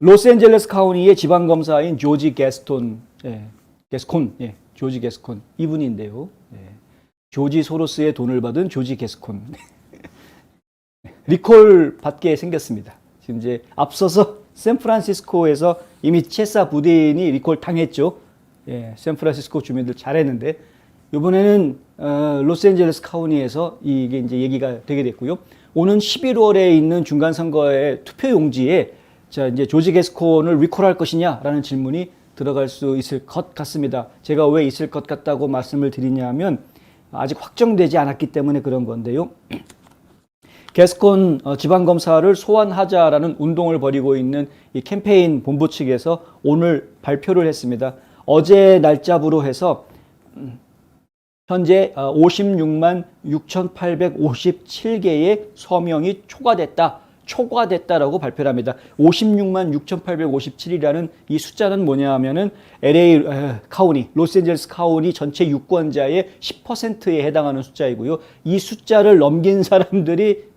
로스앤젤레스 카운티의 지방검사인 조지 게스콘, 조지 게스콘 이분인데요. 조지 소로스의 돈을 받은 조지 게스콘. 리콜 받게 생겼습니다. 지금 이제 앞서서 샌프란시스코에서 이미 체사 부대인이 리콜 당했죠. 샌프란시스코 주민들 잘했는데 이번에는 로스앤젤레스 카운티에서 이게 이제 얘기가 되게 됐고요. 오는 11월에 있는 중간 선거의 투표 용지에 자 이제 조지 게스콘을 리콜할 것이냐라는 질문이 들어갈 수 있을 것 같습니다. 제가 왜 있을 것 같다고 말씀을 드리냐면 아직 확정되지 않았기 때문에 그런 건데요. 게스콘 지방검사를 소환하자라는 운동을 벌이고 있는 이 캠페인 본부 측에서 오늘 발표를 했습니다. 어제 날짜부로 해서 현재 56만 6,857개의 서명이 초과됐다라고 발표를 합니다. 56만 6,857이라는 이 숫자는 뭐냐 하면은 LA 카운티, 로스앤젤레스 카운티 전체 유권자의 10%에 해당하는 숫자이고요. 이 숫자를 넘긴 사람들이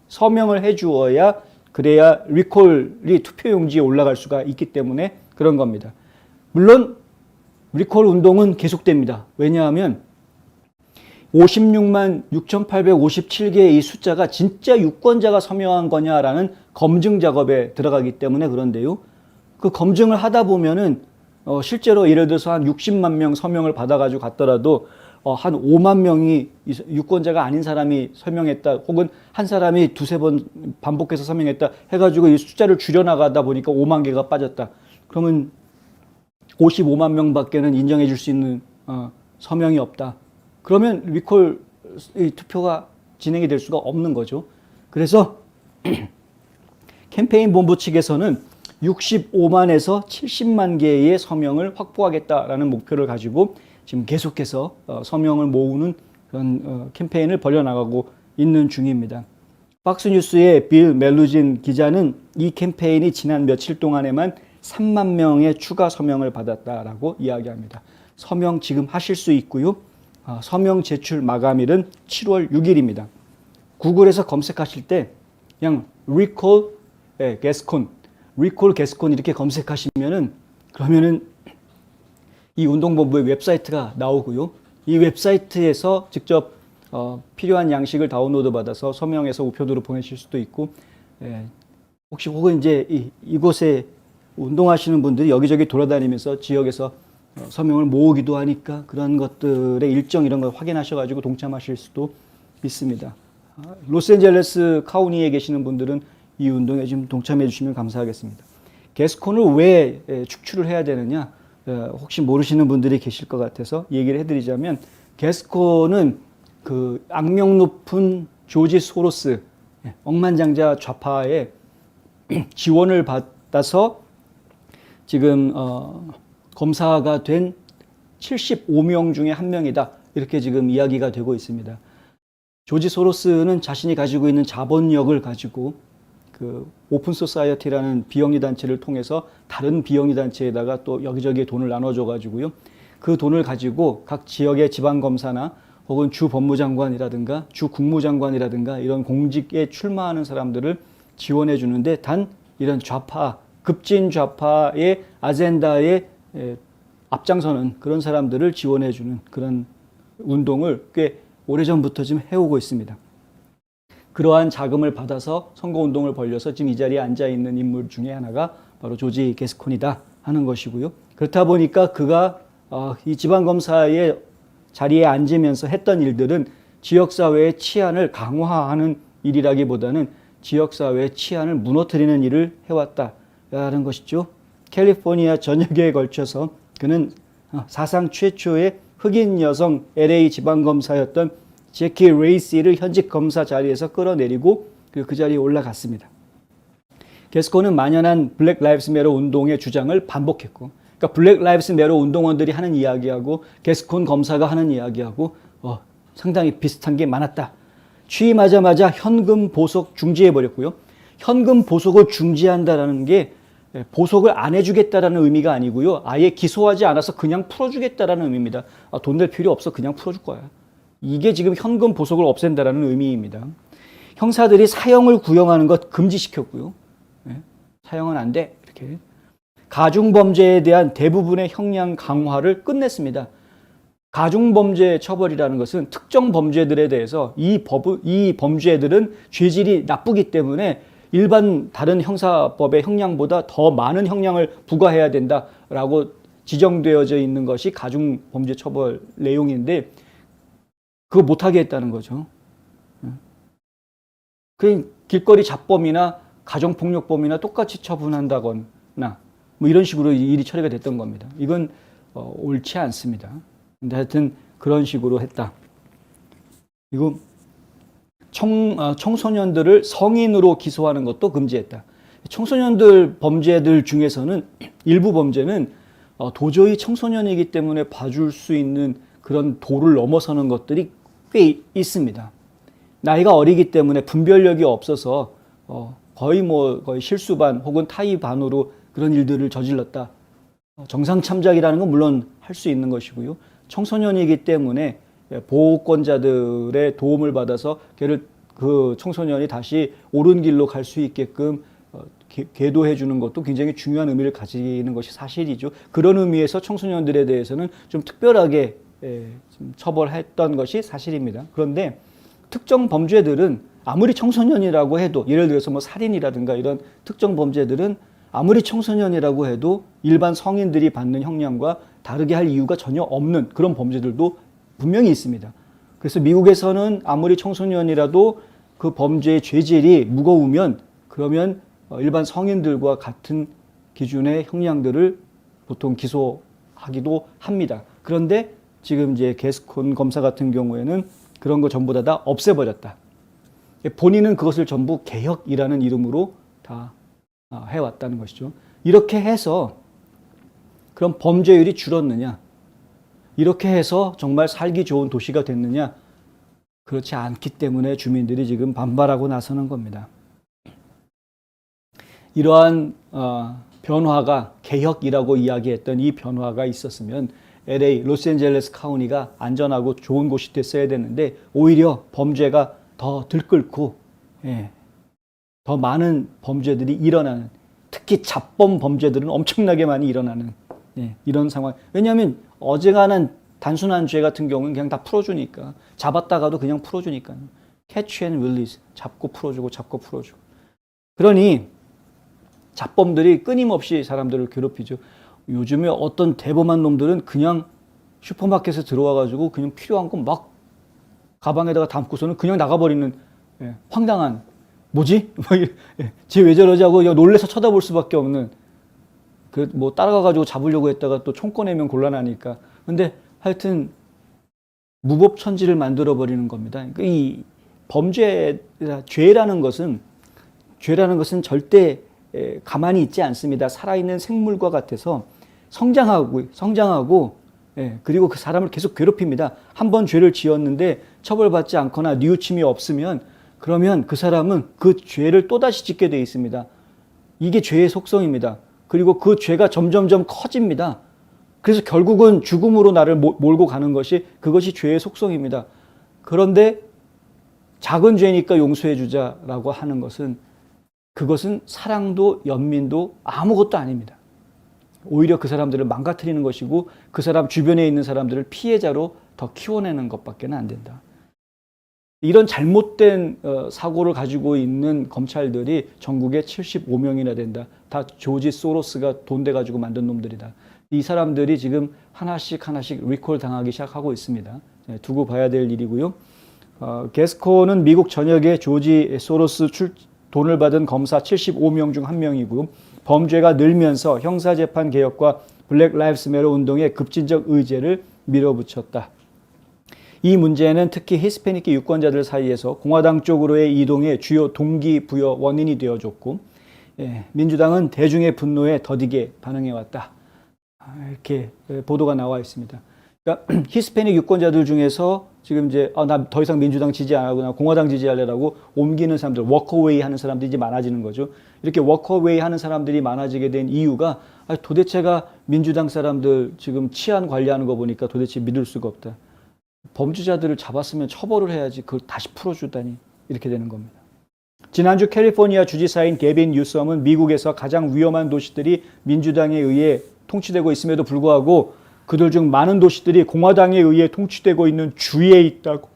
서명을 해 주어야 그래야 리콜이 투표용지에 올라갈 수가 있기 때문에 그런 겁니다. 물론 리콜 운동은 계속됩니다. 왜냐하면 56만 6,857개의 이 숫자가 진짜 유권자가 서명한 거냐라는 검증 작업에 들어가기 때문에 그런데요. 그 검증을 하다 보면은 실제로 예를 들어서 한 60만 명 서명을 받아가지고 갔더라도 한 5만 명이 유권자가 아닌 사람이 서명했다, 혹은 한 사람이 두세 번 반복해서 서명했다 해가지고 이 숫자를 줄여나가다 보니까 5만 개가 빠졌다. 그러면 55만 명밖에는 인정해 줄 수 있는 서명이 없다. 그러면 리콜 투표가 진행이 될 수가 없는 거죠. 그래서 캠페인 본부 측에서는 65만에서 70만 개의 서명을 확보하겠다라는 목표를 가지고 지금 계속해서 서명을 모으는 그런 캠페인을 벌여나가고 있는 중입니다. 박스뉴스의 빌 멜루진 기자는 이 캠페인이 지난 며칠 동안에만 3만 명의 추가 서명을 받았다라고 이야기합니다. 서명 지금 하실 수 있고요. 서명 제출 마감일은 7월 6일입니다. 구글에서 검색하실 때 그냥 recall 게스콘 이렇게 검색하시면은 그러면은 이 운동본부의 웹사이트가 나오고요. 이 웹사이트에서 직접 필요한 양식을 다운로드 받아서 서명해서 우편으로 보내실 수도 있고, 혹시 혹은 이제 이곳에 운동하시는 분들이 여기저기 돌아다니면서 지역에서 서명을 모으기도 하니까 그런 것들의 일정 이런 걸 확인하셔가지고 동참하실 수도 있습니다. 로스앤젤레스 카운티에 계시는 분들은 이 운동에 좀 동참해 주시면 감사하겠습니다. 게스콘을 왜 축출을 해야 되느냐? 혹시 모르시는 분들이 계실 것 같아서 얘기를 해드리자면, 게스콘은 그 악명 높은 조지 소로스 억만장자 좌파의 지원을 받아서 지금 검사가 된 75명 중에 한 명이다. 이렇게 지금 이야기가 되고 있습니다. 조지 소로스는 자신이 가지고 있는 자본력을 가지고 그 오픈 소사이어티라는 비영리 단체를 통해서 다른 비영리 단체에다가 또 여기저기 돈을 나눠줘 가지고요. 그 돈을 가지고 각 지역의 지방검사나 혹은 주 법무장관이라든가 주 국무장관이라든가 이런 공직에 출마하는 사람들을 지원해 주는데, 단 이런 좌파, 급진 좌파의 아젠다에 앞장서는 그런 사람들을 지원해 주는 그런 운동을 꽤 오래전부터 지금 해오고 있습니다. 그러한 자금을 받아서 선거운동을 벌려서 지금 이 자리에 앉아있는 인물 중에 하나가 바로 조지 게스콘이다 하는 것이고요. 그렇다 보니까 그가 이 지방검사의 자리에 앉으면서 했던 일들은 지역사회의 치안을 강화하는 일이라기보다는 지역사회의 치안을 무너뜨리는 일을 해왔다라는 것이죠. 캘리포니아 전역에 걸쳐서 그는 사상 최초의 흑인 여성 LA 지방검사였던 제키 레이시를 현직 검사 자리에서 끌어내리고 그 자리에 올라갔습니다. 게스콘은 만연한 블랙 라이브스 매터 운동의 주장을 반복했고, 그러니까 블랙 라이브스 매터 운동원들이 하는 이야기하고 게스콘 검사가 하는 이야기하고 상당히 비슷한 게 많았다. 취임하자마자 현금 보석 중지해버렸고요. 현금 보석을 중지한다라는 게 보석을 안 해주겠다라는 의미가 아니고요. 아예 기소하지 않아서 그냥 풀어주겠다라는 의미입니다. 돈 낼 필요 없어, 그냥 풀어줄 거야. 이게 지금 현금 보석을 없앤다라는 의미입니다. 형사들이 사형을 구형하는 것 금지시켰고요. 사형은 안 돼. 이렇게 가중범죄에 대한 대부분의 형량 강화를 끝냈습니다. 가중범죄 처벌이라는 것은 특정 범죄들에 대해서 이 범죄들은 죄질이 나쁘기 때문에 일반 다른 형사법의 형량보다 더 많은 형량을 부과해야 된다라고 지정되어져 있는 것이 가중범죄 처벌 내용인데 그거 못하게 했다는 거죠. 그 길거리 잡범이나 가정폭력범이나 똑같이 처분한다거나 뭐 이런 식으로 일이 처리가 됐던 겁니다. 이건 옳지 않습니다. 근데 하여튼 그런 식으로 했다. 그리고 청소년들을 성인으로 기소하는 것도 금지했다. 청소년들 범죄들 중에서는 일부 범죄는 도저히 청소년이기 때문에 봐줄 수 있는 그런 도를 넘어서는 것들이 꽤 있습니다. 나이가 어리기 때문에 분별력이 없어서 거의 실수반 혹은 타의반으로 그런 일들을 저질렀다. 정상참작이라는 건 물론 할 수 있는 것이고요. 청소년이기 때문에 보호권자들의 도움을 받아서 그 청소년이 다시 옳은 길로 갈 수 있게끔 계도해 주는 것도 굉장히 중요한 의미를 가지는 것이 사실이죠. 그런 의미에서 청소년들에 대해서는 좀 특별하게 좀 처벌했던 것이 사실입니다. 그런데 특정 범죄들은 아무리 청소년이라고 해도 예를 들어서 뭐 살인이라든가 이런 특정 범죄들은 아무리 청소년이라고 해도 일반 성인들이 받는 형량과 다르게 할 이유가 전혀 없는 그런 범죄들도 분명히 있습니다. 그래서 미국에서는 아무리 청소년이라도 그 범죄의 죄질이 무거우면 그러면 일반 성인들과 같은 기준의 형량들을 보통 기소하기도 합니다. 그런데 지금 이제 게스콘 검사 같은 경우에는 그런 거 전부 다 없애버렸다. 본인은 그것을 전부 개혁이라는 이름으로 다 해왔다는 것이죠. 이렇게 해서 그럼 범죄율이 줄었느냐? 이렇게 해서 정말 살기 좋은 도시가 됐느냐? 그렇지 않기 때문에 주민들이 지금 반발하고 나서는 겁니다. 이러한 변화가 개혁이라고 이야기했던 이 변화가 있었으면 LA, 로스앤젤레스 카운티가 안전하고 좋은 곳이 됐어야 되는데 오히려 범죄가 더 들끓고 더 많은 범죄들이 일어나는, 특히 잡범 범죄들은 엄청나게 많이 일어나는 이런 상황. 왜냐하면 어지간한 단순한 죄 같은 경우는 그냥 다 풀어주니까, 잡았다가도 그냥 풀어주니까. 캐치 앤 릴리즈, 잡고 풀어주고 잡고 풀어주고. 그러니 잡범들이 끊임없이 사람들을 괴롭히죠. 요즘에 어떤 대범한 놈들은 그냥 슈퍼마켓에 들어와가지고 그냥 필요한 거 막 가방에다가 담고서는 그냥 나가버리는 황당한, 뭐지? 쟤 왜 저러지 하고 놀래서 쳐다볼 수밖에 없는, 뭐 따라가가지고 잡으려고 했다가 또 총 꺼내면 곤란하니까. 근데 하여튼 무법천지를 만들어버리는 겁니다. 이 죄라는 것은 절대 가만히 있지 않습니다. 살아있는 생물과 같아서 성장하고 그리고 그 사람을 계속 괴롭힙니다. 한 번 죄를 지었는데 처벌받지 않거나 뉘우침이 없으면 그러면 그 사람은 그 죄를 또다시 짓게 돼 있습니다. 이게 죄의 속성입니다. 그리고 그 죄가 점점점 커집니다. 그래서 결국은 죽음으로 나를 몰고 가는 것이, 그것이 죄의 속성입니다. 그런데 작은 죄니까 용서해 주자라고 하는 것은, 그것은 사랑도 연민도 아무것도 아닙니다. 오히려 그 사람들을 망가뜨리는 것이고 그 사람 주변에 있는 사람들을 피해자로 더 키워내는 것밖에 안 된다. 이런 잘못된 사고를 가지고 있는 검찰들이 전국에 75명이나 된다. 다 조지 소로스가 돈 대가지고 만든 놈들이다. 이 사람들이 지금 하나씩 리콜 당하기 시작하고 있습니다. 두고 봐야 될 일이고요. 게스콘은 미국 전역에 조지 소로스 돈을 받은 검사 75명 중 한 명이고요. 범죄가 늘면서 형사재판 개혁과 블랙 라이브스 매터 운동에 급진적 의제를 밀어붙였다. 이 문제는 특히 히스패닉 유권자들 사이에서 공화당 쪽으로의 이동의 주요 동기부여 원인이 되어줬고, 민주당은 대중의 분노에 더디게 반응해왔다. 이렇게 보도가 나와 있습니다. 그러니까 히스패닉 유권자들 중에서 지금 이제 나 더 이상 민주당 지지 안 하고 나 공화당 지지하려고 옮기는 사람들, 워커웨이 하는 사람들이 이제 많아지는 거죠. 이렇게 워커웨이 하는 사람들이 많아지게 된 이유가 도대체가 민주당 사람들 지금 치안 관리하는 거 보니까 도대체 믿을 수가 없다. 범죄자들을 잡았으면 처벌을 해야지 그걸 다시 풀어주다니, 이렇게 되는 겁니다. 지난주 캘리포니아 주지사인 게빈 뉴섬은 미국에서 가장 위험한 도시들이 민주당에 의해 통치되고 있음에도 불구하고 그들 중 많은 도시들이 공화당에 의해 통치되고 있는 주에 있다고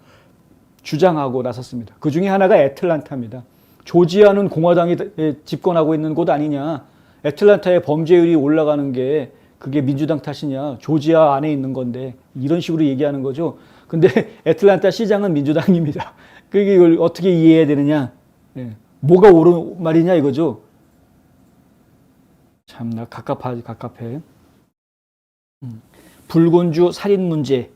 주장하고 나섰습니다. 그 중에 하나가 애틀란타입니다. 조지아는 공화당이 집권하고 있는 곳 아니냐. 애틀란타의 범죄율이 올라가는 게 그게 민주당 탓이냐. 조지아 안에 있는 건데 이런 식으로 얘기하는 거죠. 근데 애틀란타 시장은 민주당입니다. 그게 이걸 어떻게 이해해야 되느냐. 뭐가 옳은 말이냐 이거죠. 참나 갑갑해. 붉은주 살인 문제.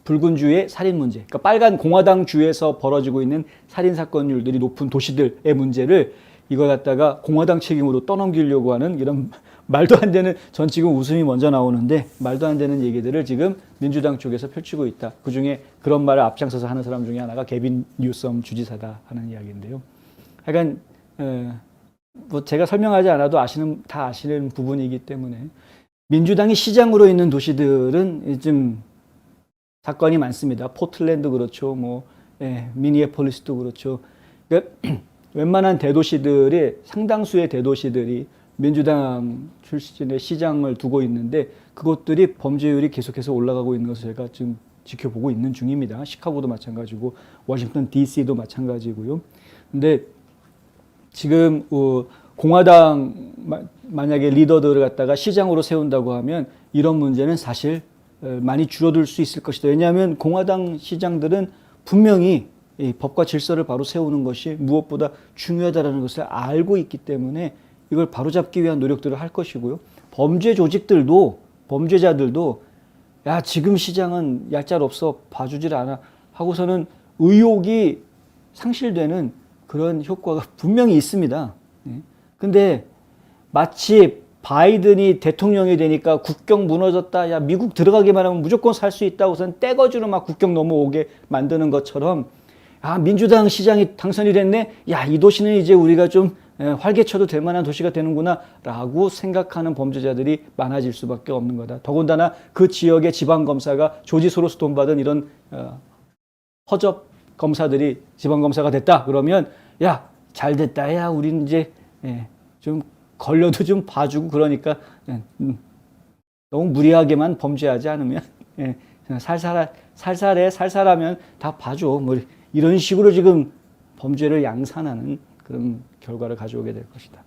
붉은주의 살인 문제. 그러니까 빨간 공화당 주에서 벌어지고 있는 살인 사건율들이 높은 도시들의 문제를 이걸 갖다가 공화당 책임으로 떠넘기려고 하는 이런 말도 안 되는, 전 지금 웃음이 먼저 나오는데 말도 안 되는 얘기들을 지금 민주당 쪽에서 펼치고 있다. 그중에 그런 말을 앞장서서 하는 사람 중에 하나가 게빈 뉴섬 주지사다 하는 이야기인데요. 하여간 뭐 제가 설명하지 않아도 다 아시는 부분이기 때문에 민주당이 시장으로 있는 도시들은 좀 사건이 많습니다. 포틀랜드 그렇죠. 미니애폴리스도 그렇죠. 그러니까 웬만한 대도시들의 상당수의 대도시들이 민주당 출신의 시장을 두고 있는데 그것들이 범죄율이 계속해서 올라가고 있는 것을 제가 지금 지켜보고 있는 중입니다. 시카고도 마찬가지고 워싱턴 DC도 마찬가지고요. 근데 지금 공화당 만약에 리더들을 갖다가 시장으로 세운다고 하면 이런 문제는 사실 많이 줄어들 수 있을 것이다. 왜냐하면 공화당 시장들은 분명히 이 법과 질서를 바로 세우는 것이 무엇보다 중요하다는 것을 알고 있기 때문에 이걸 바로잡기 위한 노력들을 할 것이고요. 범죄 조직들도, 범죄자들도 야 지금 시장은 얄짤없어 봐주질 않아 하고서는 의욕이 상실되는 그런 효과가 분명히 있습니다. 근데 마치 바이든이 대통령이 되니까 국경 무너졌다. 야 미국 들어가기만 하면 무조건 살 수 있다. 우선 떼거지로 막 국경 넘어오게 만드는 것처럼 민주당 시장이 당선이 됐네. 야 이 도시는 이제 우리가 좀 활개쳐도 될 만한 도시가 되는구나 라고 생각하는 범죄자들이 많아질 수밖에 없는 거다. 더군다나 그 지역의 지방검사가 조지 소로스 돈 받은 이런 허접 검사들이 지방검사가 됐다 그러면 야 잘 됐다. 야 우린 이제 좀 걸려도 좀 봐주고 그러니까 너무 무리하게만 범죄하지 않으면 살살하면 다 봐줘. 뭐 이런 식으로 지금 범죄를 양산하는 그런 결과를 가져오게 될 것이다.